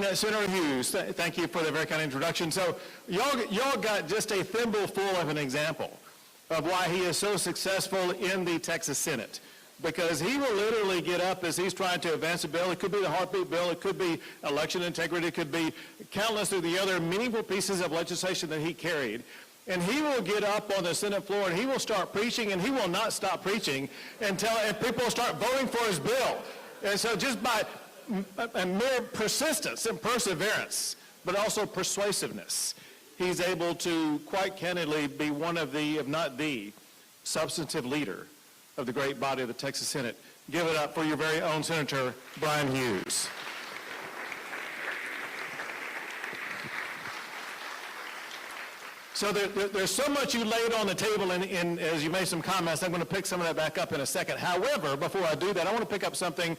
Brian, Senator Hughes, thank you for the very kind introduction. So y'all got just a thimbleful of an example of why he is so successful in the Texas Senate. Because he will literally get up as he's trying to advance a bill. It could be the heartbeat bill. It could be election integrity. It could be countless of the other meaningful pieces of legislation that he carried. And he will get up on the Senate floor and he will start preaching, and he will not stop preaching until people start voting for his bill. And so just by a mere persistence and perseverance, but also persuasiveness, he's able to quite candidly be one of the, if not the, substantive leader of the great body of the Texas Senate. Give it up for your very own Senator Brian Hughes. So there's so much you laid on the table as you made some comments. I'm going to pick some of that back up in a second. However, before I do that, I want to pick up something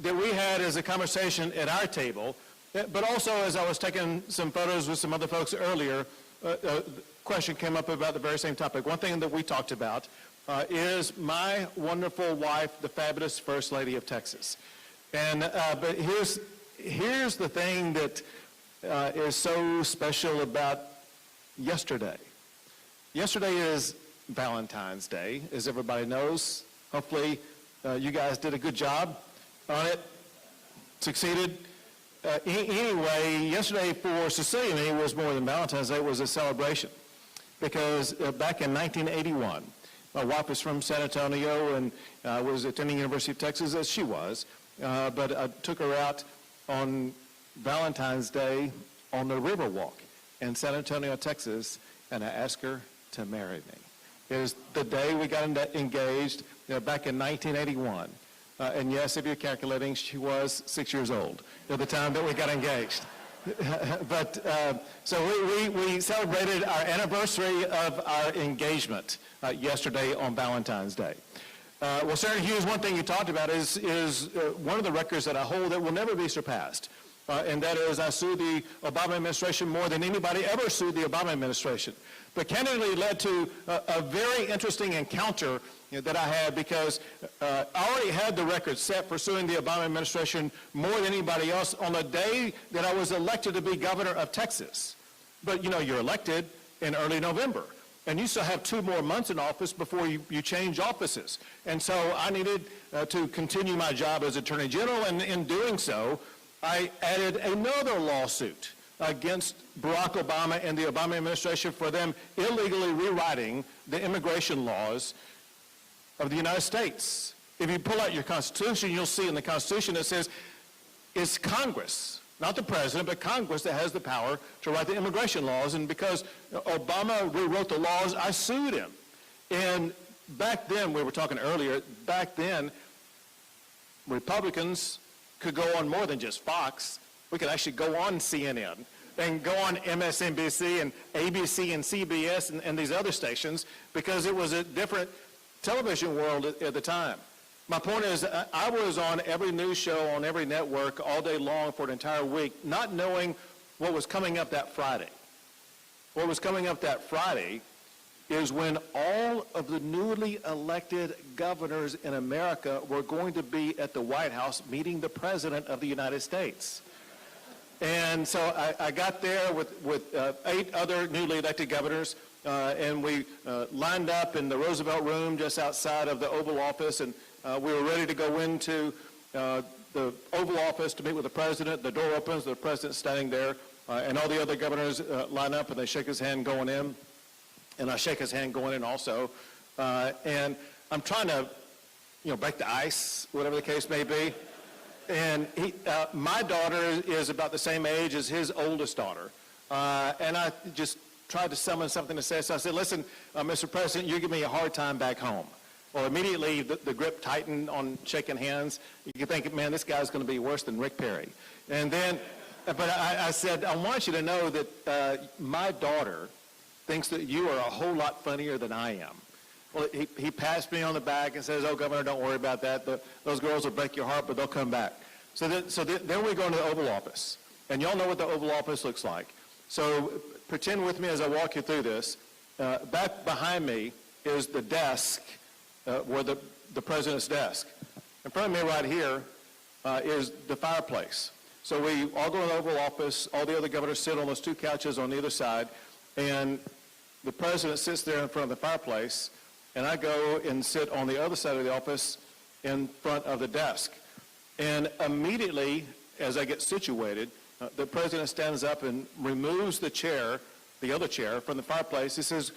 that we had as a conversation at our table, but also as I was taking some photos with some other folks earlier, a question came up about the very same topic. One thing that we talked about is my wonderful wife, the fabulous First Lady of Texas. And but here's the thing that is so special about yesterday. Yesterday is Valentine's Day, as everybody knows. Hopefully you guys did a good job on it, succeeded. Anyway, yesterday for Cecilia and me was more than Valentine's Day. It was a celebration because back in 1981, my wife was from San Antonio and was attending University of Texas, as she was, but I took her out on Valentine's Day on the Riverwalk in San Antonio, Texas, and I asked her to marry me. It was the day we got engaged back in 1981. And yes, if you're calculating, she was 6 years old at the time that we got engaged. But so we celebrated our anniversary of our engagement yesterday on Valentine's Day. Well, Senator Hughes, one thing you talked about is one of the records that I hold that will never be surpassed. And that is, I sued the Obama administration more than anybody ever sued the Obama administration. But candidly led to a very interesting encounter that I had, because I already had the record set for suing the Obama administration more than anybody else on the day that I was elected to be governor of Texas. But you know, you're elected in early November, and you still have 2 more months in office before you change offices. And so I needed to continue my job as Attorney General, and in doing so, I added another lawsuit against Barack Obama and the Obama administration for them illegally rewriting the immigration laws of the United States. If you pull out your Constitution, you'll see in the Constitution it says it's Congress, not the president, but Congress that has the power to write the immigration laws. And because Obama rewrote the laws, I sued him. And back then, we were talking earlier, back then, Republicans could go on more than just Fox. We could actually go on CNN and go on MSNBC and ABC and CBS and these other stations, because it was a different television world at the time. My point is, I was on every news show on every network all day long for an entire week, not knowing what was coming up that Friday. What was coming up that Friday is when all of the newly elected governors in America were going to be at the White House meeting the President of the United States. And so I got there with 8 other newly elected governors, and we lined up in the Roosevelt Room just outside of the Oval Office, and we were ready to go into the Oval Office to meet with the President. The door opens, the President's standing there, and all the other governors line up, and they shake his hand going in, and I shake his hand going in also. And I'm trying to, break the ice, whatever the case may be. And my daughter is about the same age as his oldest daughter. And I just tried to summon something to say. So I said, listen, Mr. President, you give me a hard time back home. Well, immediately the grip tightened on shaking hands. You can think, man, this guy's going to be worse than Rick Perry. And then, but I said, I want you to know that my daughter thinks that you are a whole lot funnier than I am. Well, he passed me on the back and says, oh, Governor, don't worry about that. Those girls will break your heart, but they'll come back. So then we go into the Oval Office. And y'all know what the Oval Office looks like. So pretend with me as I walk you through this. Back behind me is the desk, where the President's desk. In front of me right here is the fireplace. So we all go in the Oval Office, all the other governors sit on those two couches on either side, and the president sits there in front of the fireplace, and I go and sit on the other side of the office in front of the desk. And immediately, as I get situated, the president stands up and removes the chair, the other chair, from the fireplace. He says,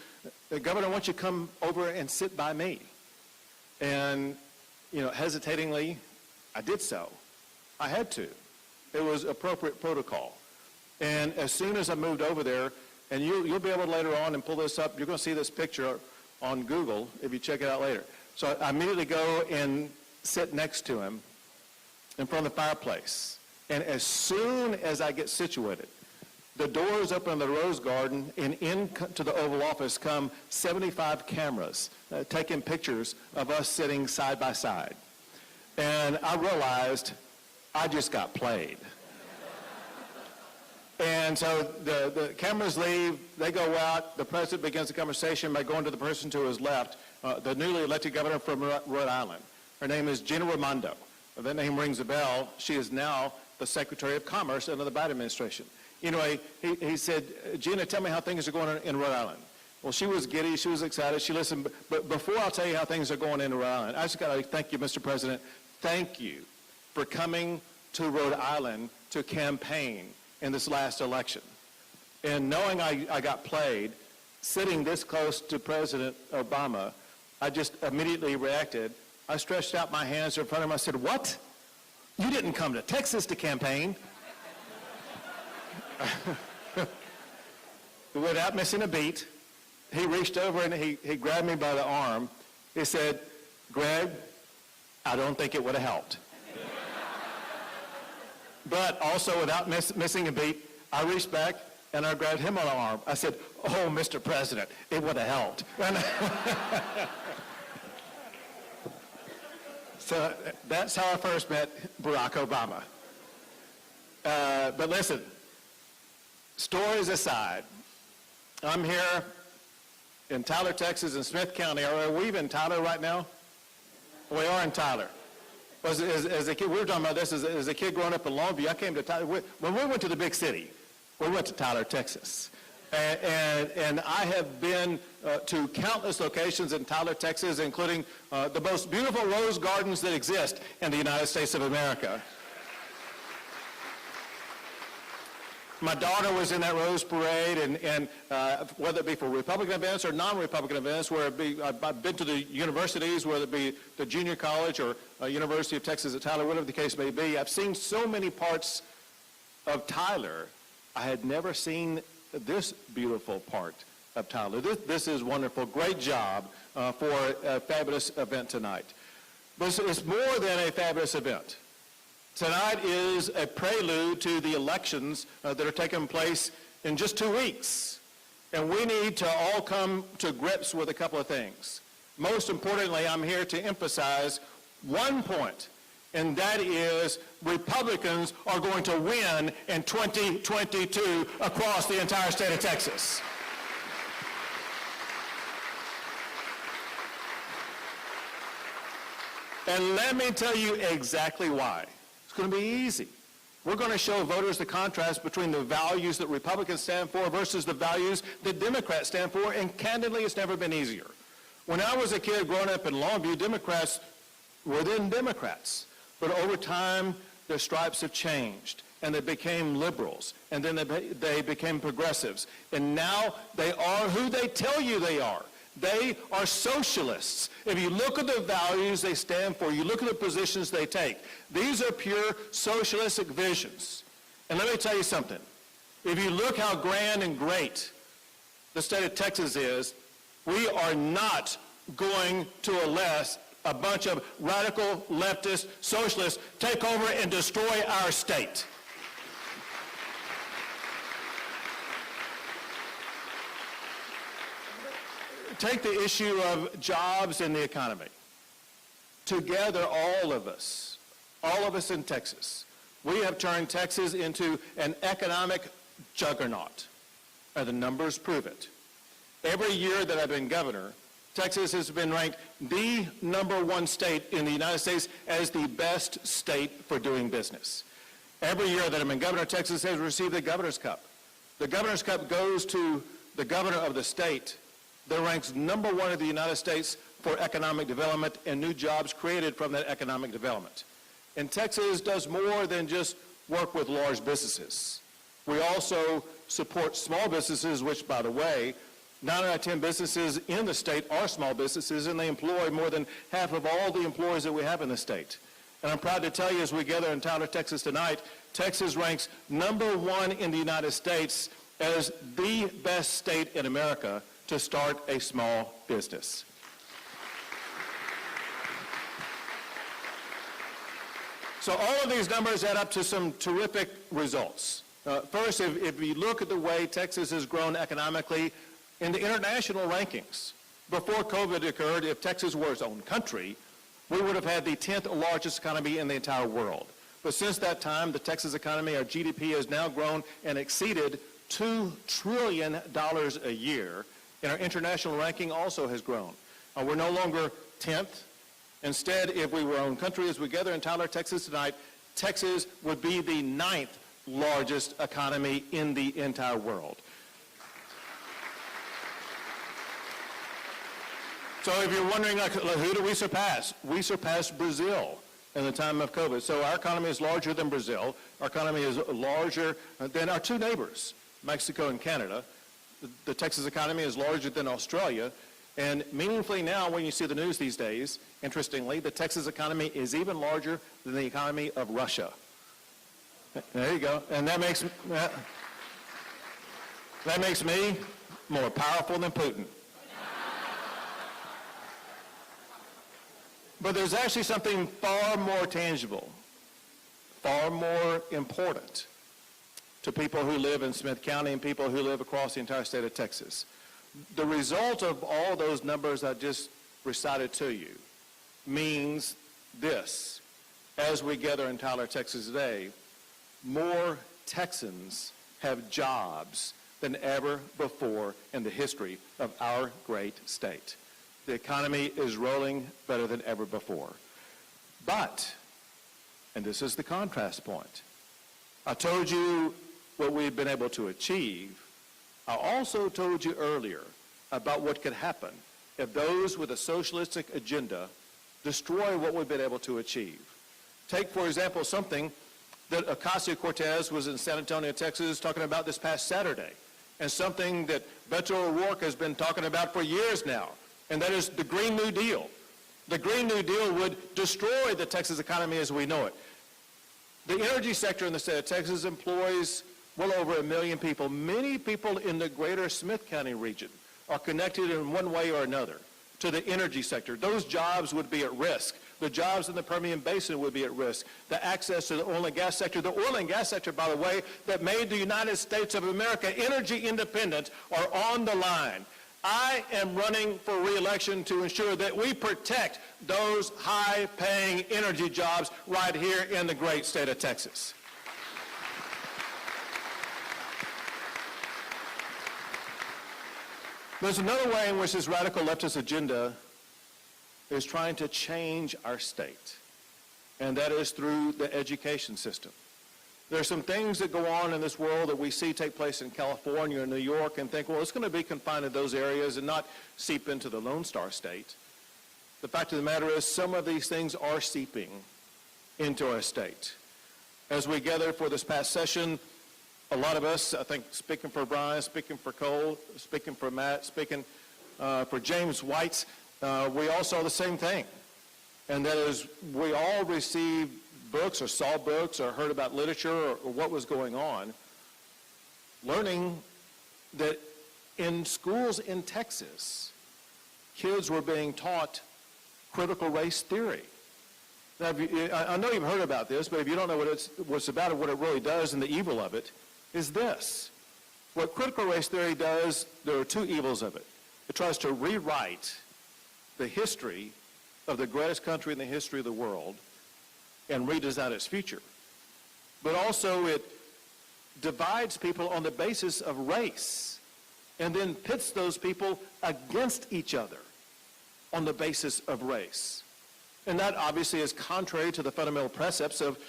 Governor, why don't you come over and sit by me? And, hesitatingly, I did so. I had to. It was appropriate protocol. And as soon as I moved over there, and you'll be able to later on and pull this up, you're going to see this picture on Google if you check it out later. So I immediately go and sit next to him in front of the fireplace. And as soon as I get situated, the doors open in the Rose Garden, and into the Oval Office come 75 cameras taking pictures of us sitting side by side. And I realized I just got played. And so the cameras leave, they go out, the president begins the conversation by going to the person to his left, the newly elected governor from Rhode Island. Her name is Gina Raimondo. If that name rings a bell, she is now the Secretary of Commerce under the Biden administration. Anyway, he said, Gina, tell me how things are going in Rhode Island. Well, she was giddy, she was excited, she listened, but before I'll tell you how things are going in Rhode Island, I just got to thank you, Mr. President. Thank you for coming to Rhode Island to campaign in this last election. And knowing I got played, sitting this close to President Obama, I just immediately reacted. I stretched out my hands in front of him. I said, what? You didn't come to Texas to campaign. Without missing a beat, he reached over and he grabbed me by the arm. He said, Greg, I don't think it would have helped. But also, without missing a beat, I reached back and I grabbed him on the arm. I said, oh, Mr. President, it would have helped. So that's how I first met Barack Obama. But listen, stories aside, I'm here in Tyler, Texas, in Smith County. Are we even in Tyler right now? We are in Tyler. As a kid, we were talking about this, as a kid growing up in Longview, I came to Tyler. When we went to the big city, we went to Tyler, Texas. And I have been to countless locations in Tyler, Texas, including the most beautiful rose gardens that exist in the United States of America. My daughter was in that Rose Parade, and whether it be for Republican events or non-Republican events, where it be, I've been to the universities, whether it be the junior college or University of Texas at Tyler, whatever the case may be. I've seen so many parts of Tyler. I had never seen this beautiful part of Tyler. This is wonderful. Great job for a fabulous event tonight. But it's more than a fabulous event. Tonight is a prelude to the elections that are taking place in just 2 weeks. And we need to all come to grips with a couple of things. Most importantly, I'm here to emphasize one point, and that is Republicans are going to win in 2022 across the entire state of Texas. And let me tell you exactly why. It's going to be easy. We're going to show voters the contrast between the values that Republicans stand for versus the values that Democrats stand for, and candidly, it's never been easier. When I was a kid growing up in Longview, Democrats were then Democrats. But over time, their stripes have changed, and they became liberals, and then they became progressives. And now they are who they tell you they are. They are socialists. If you look at the values they stand for, you look at the positions they take, these are pure socialistic visions. And let me tell you something. If you look how grand and great the state of Texas is, we are not going to let a bunch of radical leftist socialists take over and destroy our state. Take the issue of jobs and the economy. Together, all of us in Texas, we have turned Texas into an economic juggernaut. And the numbers prove it. Every year that I've been governor, Texas has been ranked the #1 state in the United States as the best state for doing business. Every year that I've been governor, Texas has received the Governor's Cup. The Governor's Cup goes to the governor of the state that ranks #1 in the United States for economic development and new jobs created from that economic development. And Texas does more than just work with large businesses. We also support small businesses, which, by the way, 9 out of 10 businesses in the state are small businesses, and they employ more than half of all the employees that we have in the state. And I'm proud to tell you, as we gather in Tyler, Texas tonight, Texas ranks #1 in the United States as the best state in America to start a small business. So all of these numbers add up to some terrific results. First, if you look at the way Texas has grown economically in the international rankings, before COVID occurred, if Texas were its own country, we would have had the 10th largest economy in the entire world. But since that time, the Texas economy, our GDP, has now grown and exceeded $2 trillion a year, and our international ranking also has grown. We're no longer 10th. Instead, if we were our own country, as we gather in Tyler, Texas tonight, Texas would be the 9th largest economy in the entire world. So if you're wondering, like, who do we surpass? We surpassed Brazil in the time of COVID. So our economy is larger than Brazil. Our economy is larger than our two neighbors, Mexico and Canada. The Texas economy is larger than Australia. And meaningfully now, when you see the news these days, interestingly, the Texas economy is even larger than the economy of Russia. There you go. And that makes me more powerful than Putin. But there's actually something far more tangible, far more important to people who live in Smith County and people who live across the entire state of Texas. The result of all those numbers I just recited to you means this: as we gather in Tyler, Texas today, more Texans have jobs than ever before in the history of our great state. The economy is rolling better than ever before. But, and this is the contrast point, I told you what we've been able to achieve. I also told you earlier about what could happen if those with a socialistic agenda destroy what we've been able to achieve. Take, for example, something that Ocasio-Cortez was in San Antonio, Texas, talking about this past Saturday, and something that Beto O'Rourke has been talking about for years now, and that is the Green New Deal. The Green New Deal would destroy the Texas economy as we know it. The energy sector in the state of Texas employs well over 1 million people. Many people in the greater Smith County region are connected in one way or another to the energy sector. Those jobs would be at risk. The jobs in the Permian Basin would be at risk. The access to the oil and gas sector, by the way, that made the United States of America energy independent, are on the line. I am running for re-election to ensure that we protect those high-paying energy jobs right here in the great state of Texas. There's another way in which this radical leftist agenda is trying to change our state, and that is through the education system. There are some things that go on in this world that we see take place in California and New York and think, well, it's going to be confined to those areas and not seep into the Lone Star State. The fact of the matter is some of these things are seeping into our state. As we gather for this past session, a lot of us, I think, speaking for Brian, speaking for Cole, speaking for Matt, speaking for James White, we all saw the same thing. And that is, we all received books or saw books or heard about literature or what was going on, learning that in schools in Texas, kids were being taught critical race theory. Now, I know you've heard about this, but if you don't know what's about it, what it really does and the evil of it, is this. What critical race theory does, there are two evils of it. It tries to rewrite the history of the greatest country in the history of the world and redesign its future. But also it divides people on the basis of race and then pits those people against each other on the basis of race. And that obviously is contrary to the fundamental precepts of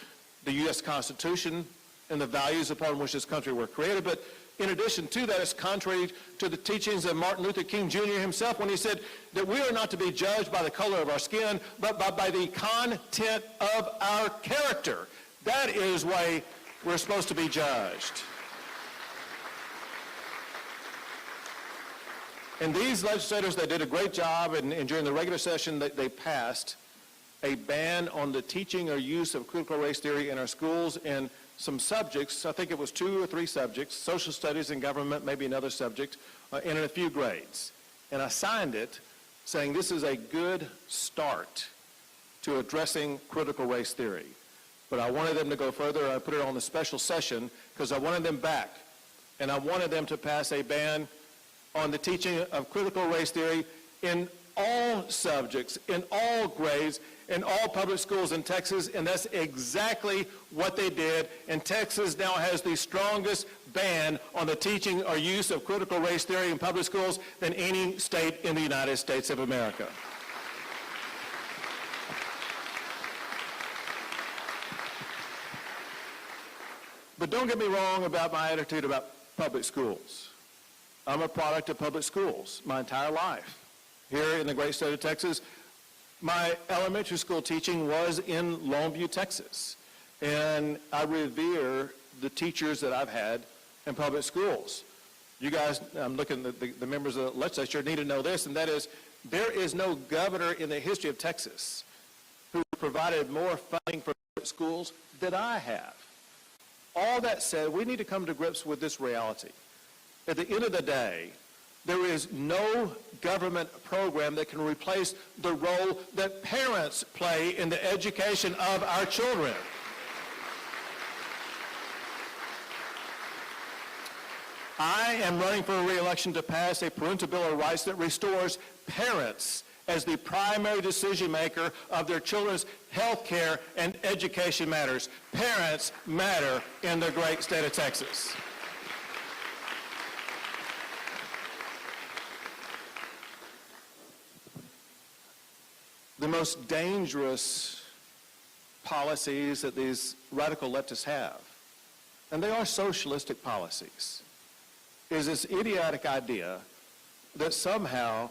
the U.S. Constitution and the values upon which this country were created. But in addition to that, it's contrary to the teachings of Martin Luther King Jr. himself when he said that we are not to be judged by the color of our skin, but by the content of our character. That is why we're supposed to be judged. And these legislators, they did a great job, and during the regular session, they passed a ban on the teaching or use of critical race theory in our schools in some subjects. I think it was 2 or 3 subjects, social studies and government, maybe another subject, and in a few grades. And I signed it saying this is a good start to addressing critical race theory. But I wanted them to go further. I put it on the special session because I wanted them back. And I wanted them to pass a ban on the teaching of critical race theory in all subjects, in all grades, in all public schools in Texas, and that's exactly what they did. And Texas now has the strongest ban on the teaching or use of critical race theory in public schools than any state in the United States of America. But don't get me wrong about my attitude about public schools. I'm a product of public schools my entire life. Here in the great state of Texas, my elementary school teaching was in Longview, Texas. And I revere the teachers that I've had in public schools. You guys, I'm looking at the members of the legislature need to know this, and that is, there is no governor in the history of Texas who provided more funding for public schools than I have. All that said, we need to come to grips with this reality. At the end of the day, there is no government program that can replace the role that parents play in the education of our children. I am running for re-election to pass a parental bill of rights that restores parents as the primary decision maker of their children's health care and education matters. Parents matter in the great state of Texas. The most dangerous policies that these radical leftists have, and they are socialistic policies, is this idiotic idea that somehow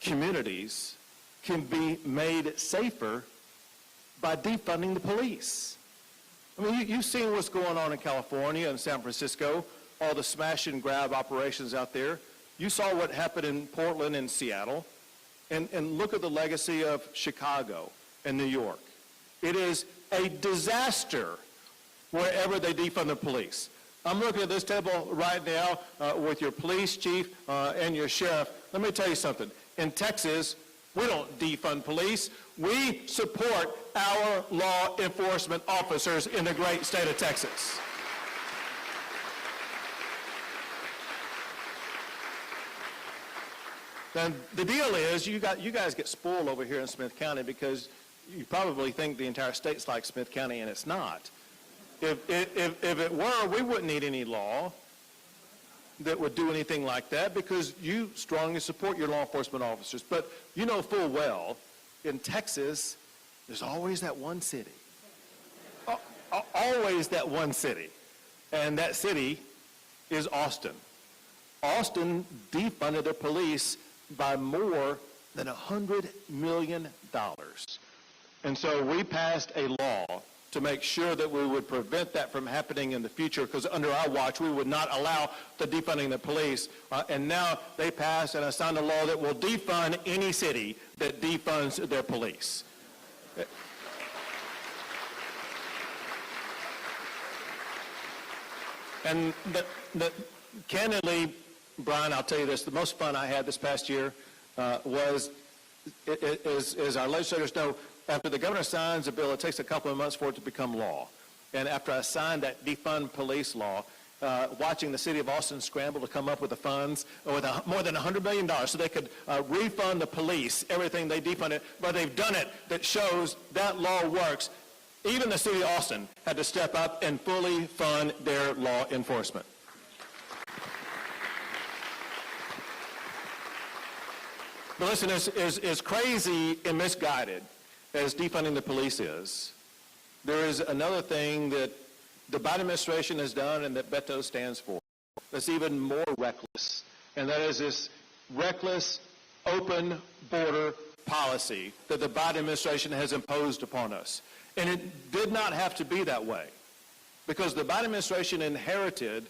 communities can be made safer by defunding the police. I mean, you've seen what's going on in California and San Francisco, all the smash and grab operations out there. You saw what happened in Portland and Seattle. And look at the legacy of Chicago and New York. It is a disaster wherever they defund the police. I'm looking at this table right now with your police chief and your sheriff. Let me tell you something. In Texas, we don't defund police. We support our law enforcement officers in the great state of Texas. And the deal is, you guys get spoiled over here in Smith County because you probably think the entire state's like Smith County, and it's not. If it were, we wouldn't need any law that would do anything like that because you strongly support your law enforcement officers. But you know full well, in Texas, there's always that one city. Always that one city. And that city is Austin. Austin defunded their police by more than $100 million. And so we passed a law to make sure that we would prevent that from happening in the future, because under our watch we would not allow the defunding the police. And now they passed and signed a law that will defund any city that defunds their police. And candidly, Brian, I'll tell you this, the most fun I had this past year was, as our legislators know, after the governor signs a bill, it takes a couple of months for it to become law. And after I signed that defund police law, watching the city of Austin scramble to come up with the funds, with more than $100 million, so they could refund the police everything they defunded, but they've done it, that shows that law works. Even the city of Austin had to step up and fully fund their law enforcement. But listen, as crazy and misguided as defunding the police is, there is another thing that the Biden administration has done and that Beto stands for that's even more reckless, and that is this reckless open border policy that the Biden administration has imposed upon us. And it did not have to be that way, because the Biden administration inherited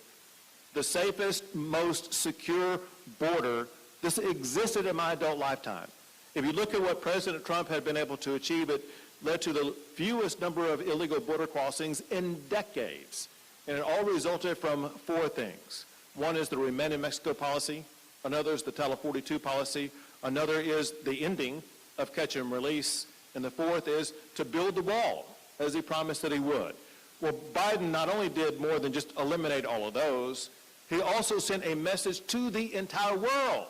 the safest, most secure border that's existed in my adult lifetime. If you look at what President Trump had been able to achieve, it led to the fewest number of illegal border crossings in decades. And it all resulted from four things. One is the Remain in Mexico policy. Another is the Title 42 policy. Another is the ending of catch and release. And the fourth is to build the wall, as he promised that he would. Well, Biden not only did more than just eliminate all of those, he also sent a message to the entire world.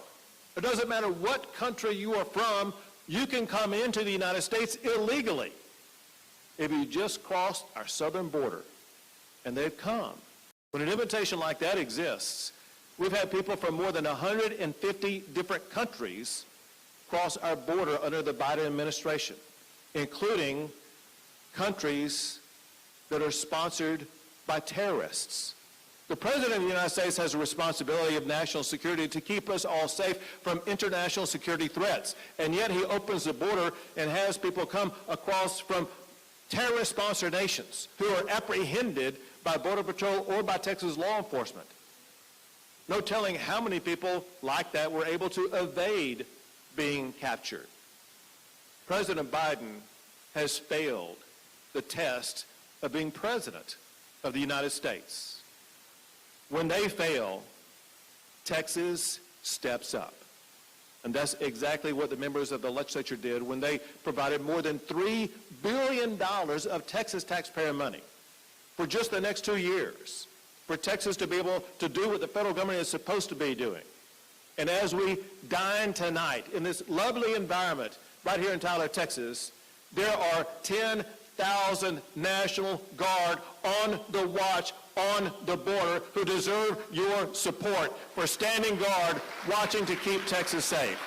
It doesn't matter what country you are from, you can come into the United States illegally if you just crossed our southern border. And they've come. When an invitation like that exists, we've had people from more than 150 different countries cross our border under the Biden administration, including countries that are sponsored by terrorists. The President of the United States has a responsibility of national security to keep us all safe from international security threats. And yet he opens the border and has people come across from terrorist-sponsored nations who are apprehended by Border Patrol or by Texas law enforcement. No telling how many people like that were able to evade being captured. President Biden has failed the test of being president of the United States. When they fail, Texas steps up. And that's exactly what the members of the legislature did when they provided more than $3 billion of Texas taxpayer money for just the next 2 years, for Texas to be able to do what the federal government is supposed to be doing. And as we dine tonight in this lovely environment right here in Tyler, Texas, there are 10,000 National Guard on the watch on the border who deserve your support for standing guard, watching to keep Texas safe.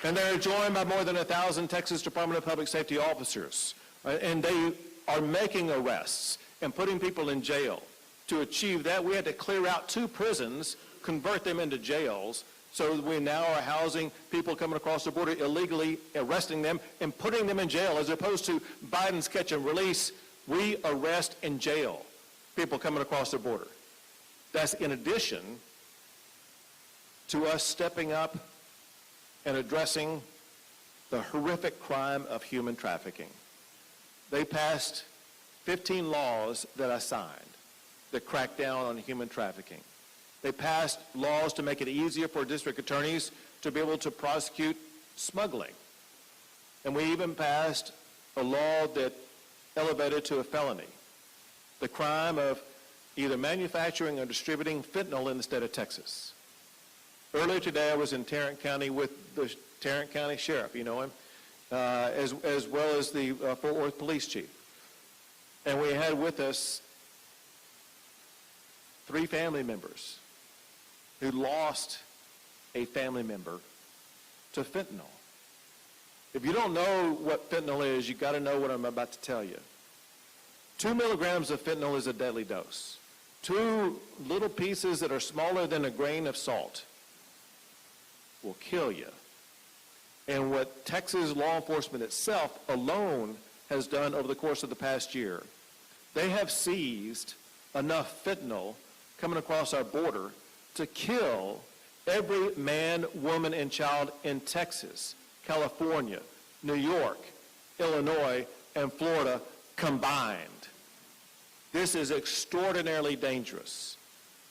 And they're joined by more than 1,000 Texas Department of Public Safety officers. And they are making arrests and putting people in jail. To achieve that, we had to clear out 2 prisons, convert them into jails, so we now are housing people coming across the border illegally, arresting them, and putting them in jail. As opposed to Biden's catch and release, we arrest and jail people coming across the border. That's in addition to us stepping up and addressing the horrific crime of human trafficking. They passed 15 laws that I signed that crack down on human trafficking. They passed laws to make it easier for district attorneys to be able to prosecute smuggling. And we even passed a law that elevated to a felony the crime of either manufacturing or distributing fentanyl in the state of Texas. Earlier today, I was in Tarrant County with the Tarrant County Sheriff, you know him, as well as the Fort Worth Police Chief. And we had with us 3 family members who lost a family member to fentanyl. If you don't know what fentanyl is, you've got to know what I'm about to tell you. 2 milligrams of fentanyl is a deadly dose. 2 little pieces that are smaller than a grain of salt will kill you. And what Texas law enforcement itself alone has done over the course of the past year, they have seized enough fentanyl coming across our border to kill every man, woman, and child in Texas, California, New York, Illinois, and Florida combined. This is extraordinarily dangerous.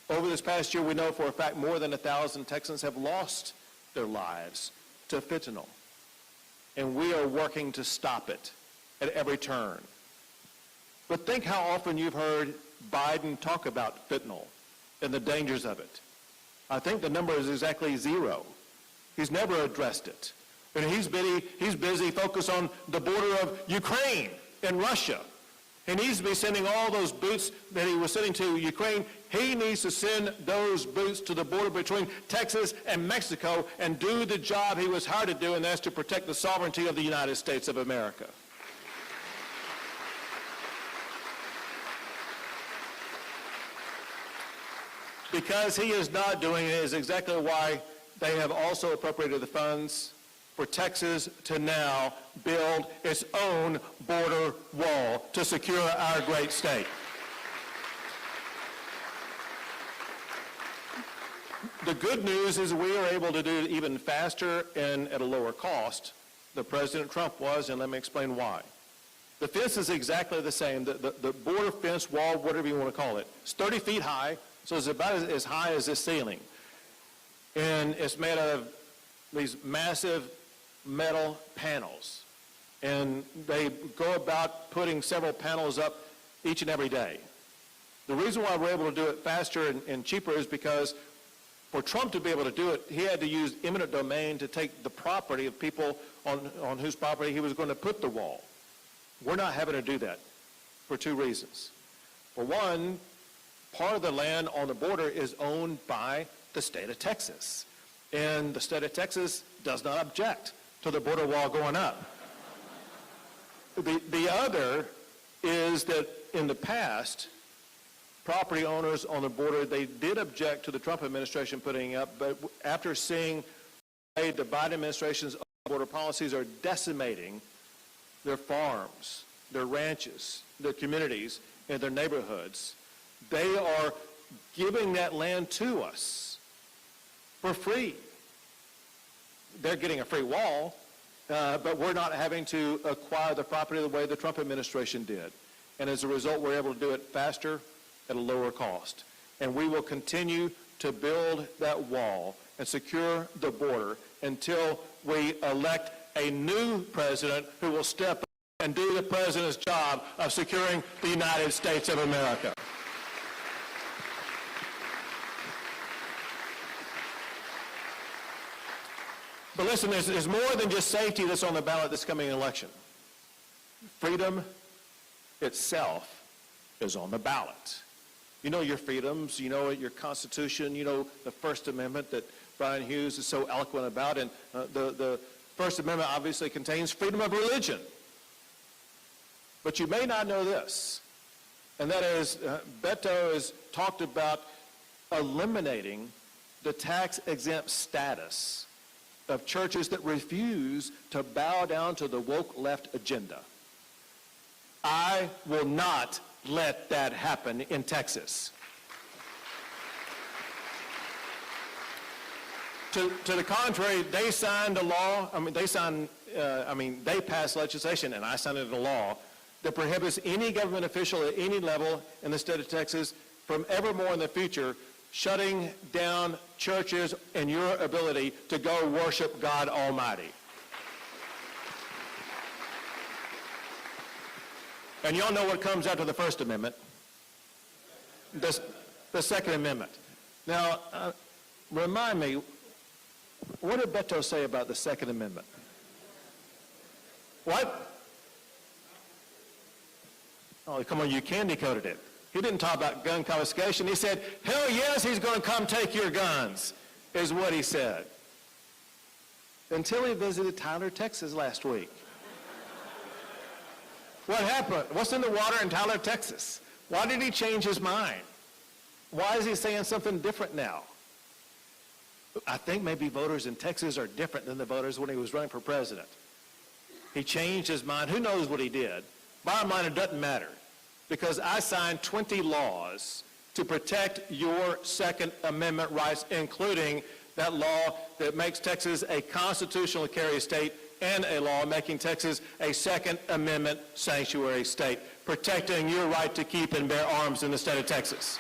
Over this past year, we know for a fact more than 1,000 Texans have lost their lives to fentanyl. And we are working to stop it at every turn. But think how often you've heard Biden talk about fentanyl and the dangers of it. I think the number is exactly 0. He's never addressed it. And he's busy focused on the border of Ukraine and Russia. He needs to be sending all those boots that he was sending to Ukraine He needs to send those boots to the border between Texas and Mexico and do the job he was hired to do, and that's to protect the sovereignty of the United States of America. Because he is not doing it is exactly why they have also appropriated the funds for Texas to now build its own border wall to secure our great state. The good news is we are able to do it even faster and at a lower cost than President Trump was, and let me explain why. The fence is exactly the same. The border fence, wall, whatever you want to call it, it's 30 feet high, so it's about as high as this ceiling. And it's made out of these massive metal panels. And they go about putting several panels up each and every day. The reason why we're able to do it faster and cheaper is because for Trump to be able to do it, he had to use eminent domain to take the property of people on whose property he was going to put the wall. We're not having to do that for two reasons. For one, part of the land on the border is owned by the state of Texas. And the state of Texas does not object to the border wall going up. The other is that in the past, property owners on the border, they did object to the Trump administration putting it up, but after seeing the Biden administration's border policies are decimating their farms, their ranches, their communities, and their neighborhoods, they are giving that land to us for free. They're getting a free wall, but we're not having to acquire the property the way the Trump administration did. And as a result, we're able to do it faster at a lower cost. And we will continue to build that wall and secure the border until we elect a new president who will step up and do the president's job of securing the United States of America. But listen, there's more than just safety that's on the ballot this coming election. Freedom itself is on the ballot. You know your freedoms, you know your Constitution, you know the First Amendment that Brian Hughes is so eloquent about, and the First Amendment obviously contains freedom of religion. But you may not know this, and that is Beto has talked about eliminating the tax-exempt status of churches that refuse to bow down to the woke left agenda. I will not let that happen in Texas. To the contrary, they signed a law, they passed legislation, and I signed it into law, that prohibits any government official at any level in the state of Texas from evermore in the future shutting down churches and your ability to go worship God Almighty. And y'all know what comes after the First Amendment, the Second Amendment. Now, remind me, what did Beto say about the Second Amendment? What? Oh, come on, you candy coated it. He didn't talk about gun confiscation. He said, hell yes, he's going to come take your guns, is what he said. Until he visited Tyler, Texas last week. What happened? What's in the water in Tyler, Texas? Why did he change his mind? Why is he saying something different now? I think maybe voters in Texas are different than the voters when he was running for president. He changed his mind. Who knows what he did? Bottom line, it doesn't matter. Because I signed 20 laws to protect your Second Amendment rights, including that law that makes Texas a constitutional carry state and a law making Texas a Second Amendment sanctuary state, protecting your right to keep and bear arms in the state of Texas.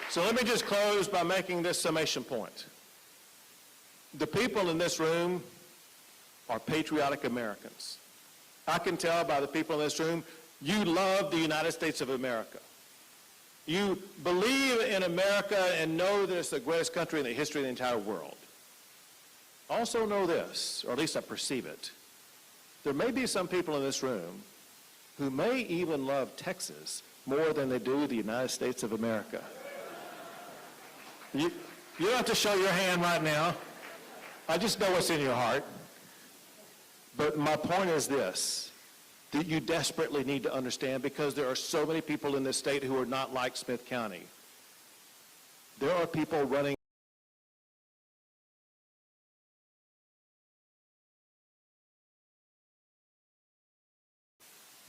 So let me just close by making this summation point. The people in this room are patriotic Americans. I can tell by the people in this room, you love the United States of America. You believe in America and know that it's the greatest country in the history of the entire world. Also know this, or at least I perceive it. There may be some people in this room who may even love Texas more than they do the United States of America. You don't have to show your hand right now. I just know what's in your heart. But my point is this, that you desperately need to understand, because there are so many people in this state who are not like Smith County. There are people running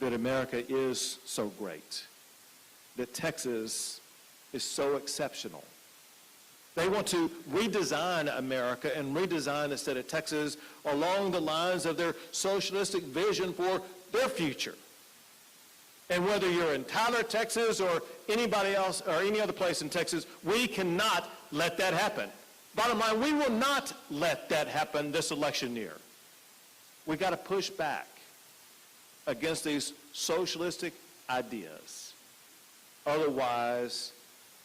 that America is so great, that Texas is so exceptional. They want to redesign America and redesign the state of Texas along the lines of their socialistic vision for their future. And whether you're in Tyler, Texas, or anybody else, or any other place in Texas, we cannot let that happen. Bottom line, we will not let that happen this election year. We've got to push back against these socialistic ideas. Otherwise,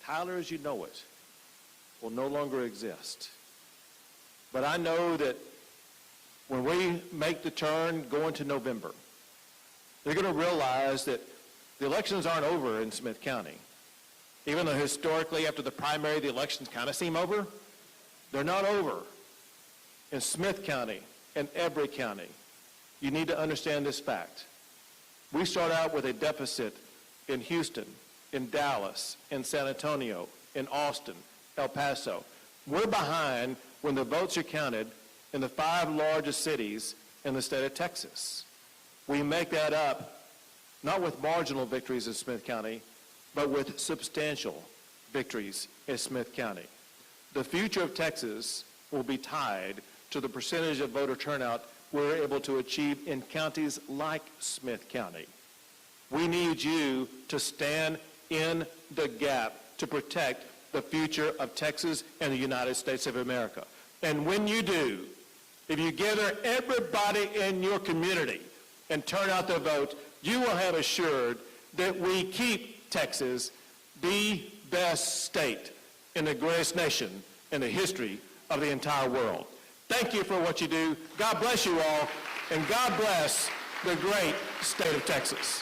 Tyler as you know it will no longer exist. But I know that when we make the turn going to November, they're going to realize that the elections aren't over in Smith County. Even though historically after the primary the elections kind of seem over, they're not over. In Smith County and every county, you need to understand this fact. We start out with a deficit in Houston, in Dallas, in San Antonio, in Austin, El Paso. We're behind when the votes are counted in the 5 largest cities in the state of Texas. We make that up not with marginal victories in Smith County, but with substantial victories in Smith County. The future of Texas will be tied to the percentage of voter turnout we're able to achieve in counties like Smith County. We need you to stand in the gap to protect the future of Texas and the United States of America. And when you do, if you gather everybody in your community and turn out their vote, you will have assured that we keep Texas the best state in the greatest nation in the history of the entire world. Thank you for what you do. God bless you all, and God bless the great state of Texas.